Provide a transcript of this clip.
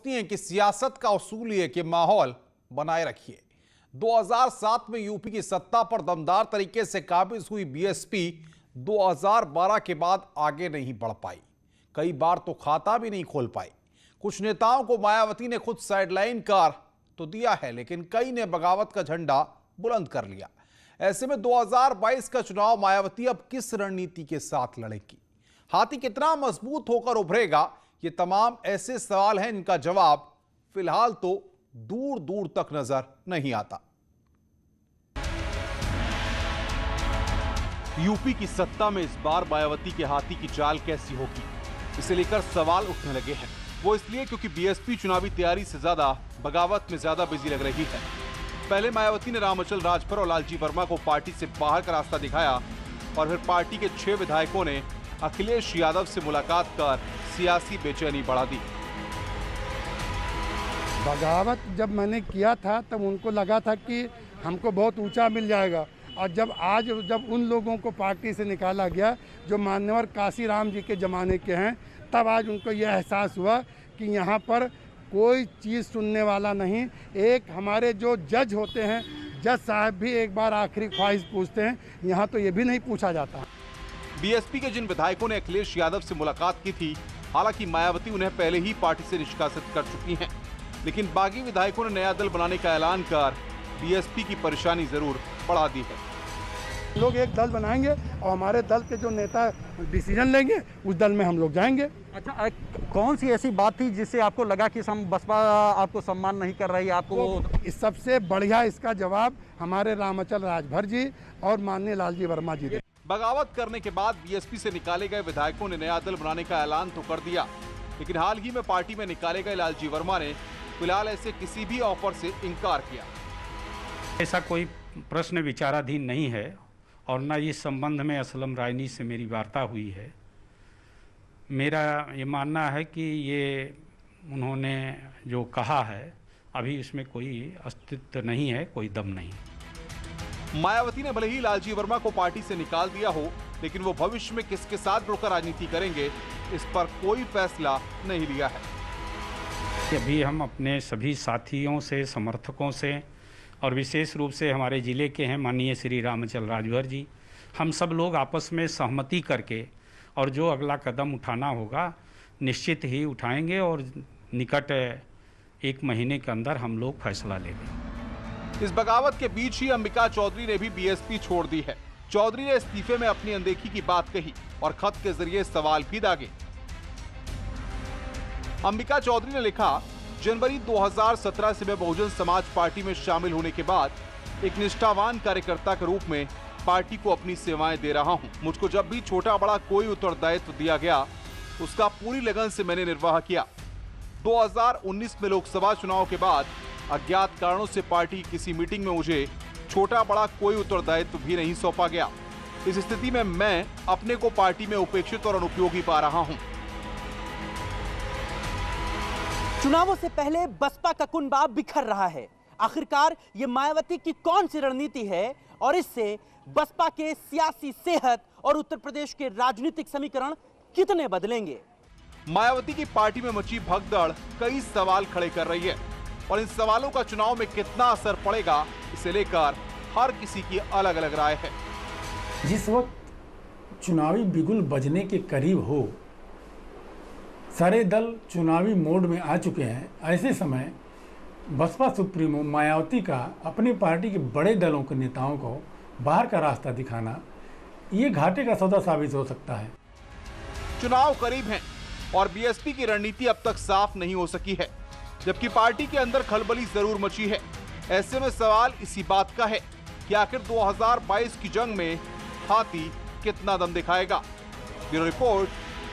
सोचती हैं कि सियासत का उसूल ये कि माहौल बनाए रखिए। 2007 में यूपी की सत्ता पर दमदार तरीके से काबिज हुई बीएसपी 2012 के बाद आगे नहीं बढ़ पाई। कई बार तो खाता भी नहीं खोल पाई। कुछ नेताओं को मायावती ने खुद साइडलाइन कर तो दिया है, लेकिन कई ने बगावत का झंडा बुलंद कर लिया। ऐसे में 2022 का चुनाव मायावती अब किस रणनीति के साथ लड़ेगी? हाथी कितना मजबूत होकर उभरेगा? ये तमाम ऐसे सवाल हैं इनका जवाब फिलहाल तो दूर दूर तक नजर नहीं आता। यूपी की सत्ता में इस बार मायावती के हाथी की चाल कैसी होगी, इसे लेकर सवाल उठने लगे हैं। वो इसलिए क्योंकि बीएसपी चुनावी तैयारी से ज्यादा बगावत में ज्यादा बिजी लग रही है। पहले मायावती ने रामअचल राजभर और लालजी वर्मा को पार्टी से बाहर का रास्ता दिखाया और फिर पार्टी के 6 विधायकों ने अखिलेश यादव से मुलाकात कर सियासी बेचैनी बढ़ा दी। बगावत जब मैंने किया था तब उनको लगा था कि हमको बहुत ऊंचा मिल जाएगा, और जब उन लोगों को पार्टी से निकाला गया जो मान्यवर काशीराम जी के ज़माने के हैं, तब आज उनको यह एहसास हुआ कि यहाँ पर कोई चीज़ सुनने वाला नहीं। एक हमारे जो जज होते हैं, जज साहब भी एक बार आखिरी ख्वाहिश पूछते हैं, यहाँ तो ये भी नहीं पूछा जाता। बीएसपी के जिन विधायकों ने अखिलेश यादव से मुलाकात की थी, हालांकि मायावती उन्हें पहले ही पार्टी से निष्कासित कर चुकी हैं, लेकिन बागी विधायकों ने नया दल बनाने का ऐलान कर बीएसपी की परेशानी जरूर बढ़ा दी है। लोग एक दल बनाएंगे और हमारे दल के जो नेता डिसीजन लेंगे उस दल में हम लोग जाएंगे। अच्छा, कौन सी ऐसी बात थी जिससे आपको लगा कि बसपा आपको सम्मान नहीं कर रही? आपको सबसे बढ़िया इसका जवाब हमारे रामअचल राजभर जी और माननीय लालजी वर्मा जी। बगावत करने के बाद बीएसपी से निकाले गए विधायकों ने नया दल बनाने का ऐलान तो कर दिया, लेकिन हाल ही में पार्टी में निकाले गए लालजी वर्मा ने फिलहाल ऐसे किसी भी ऑफर से इनकार किया। ऐसा कोई प्रश्न विचाराधीन नहीं है और न इस संबंध में असलम रायनी से मेरी वार्ता हुई है। मेरा ये मानना है कि ये उन्होंने जो कहा है अभी इसमें कोई अस्तित्व नहीं है, कोई दम नहीं। मायावती ने भले ही लालजी वर्मा को पार्टी से निकाल दिया हो, लेकिन वो भविष्य में किसके साथ जुड़कर राजनीति करेंगे, इस पर कोई फैसला नहीं लिया है। अभी हम अपने सभी साथियों से, समर्थकों से और विशेष रूप से हमारे ज़िले के हैं माननीय श्री रामअचल राजभर जी, हम सब लोग आपस में सहमति करके और जो अगला कदम उठाना होगा निश्चित ही उठाएंगे और निकट 1 महीने के अंदर हम लोग फैसला ले लेंगे। इस बगावत के बीच ही अंबिका चौधरी ने भी बीएसपी छोड़ दी है। चौधरी ने इस्तीफे में अपनी अनदेखी की बात कही और खत के जरिए सवाल भी दागे। अंबिका चौधरी ने लिखा, जनवरी 2017 से मैं बहुजन समाज पार्टी में शामिल होने के बाद एक निष्ठावान कार्यकर्ता के रूप में पार्टी को अपनी सेवाएं दे रहा हूं। मुझको जब भी छोटा बड़ा कोई उत्तरदायित्व दिया गया, उसका पूरी लगन से मैंने निर्वाह किया। 2019 में लोकसभा चुनाव के बाद अज्ञात कारणों से पार्टी की किसी मीटिंग में मुझे छोटा बड़ा कोई उत्तरदायित्व भी नहीं सौंपा गया। इस स्थिति में मैं अपने को पार्टी में उपेक्षित और अनुपयोगी पा रहा हूं। चुनावों से पहले बसपा का कुनबा बिखर रहा है। आखिरकार ये मायावती की कौन सी रणनीति है और इससे बसपा के सियासी सेहत और उत्तर प्रदेश के राजनीतिक समीकरण कितने बदलेंगे? मायावती की पार्टी में मची भगदड़ कई सवाल खड़े कर रही है और इन सवालों का चुनाव में कितना असर पड़ेगा, इसे लेकर हर किसी की अलग अलग राय है। जिस वक्त चुनावी बिगुल बजने के करीब हो, सारे दल चुनावी मोड में आ चुके हैं, ऐसे समय बसपा सुप्रीमो मायावती का अपनी पार्टी के बड़े दलों के नेताओं को बाहर का रास्ता दिखाना, ये घाटे का सौदा साबित हो सकता है। चुनाव करीब हैं और बीएसपी की रणनीति अब तक साफ नहीं हो सकी है, जबकि पार्टी के अंदर खलबली जरूर मची है। ऐसे में सवाल इसी बात का है कि आखिर 2022 की जंग में हाथी कितना दम दिखाएगा। Bureau report,